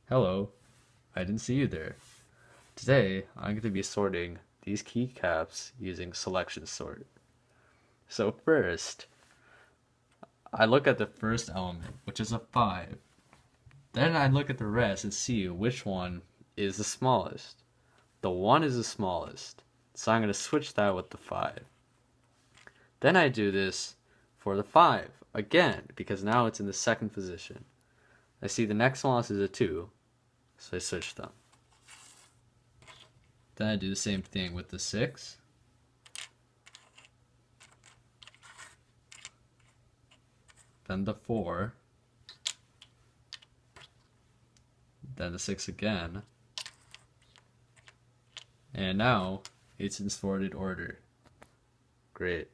Hello, I didn't see you there. Today, I'm going to be sorting these keycaps using selection sort. So first, I look at the first element, which is a 5. Then I look at the rest and see which one is the smallest. The 1 is the smallest, so I'm going to switch that with the 5. Then I do this for the 5 again, because now it's in the second position. I see the next smallest is a 2, so I switch them. Then I do the same thing with the 6. Then the 4. Then the 6 again. And now it's in sorted order. Great.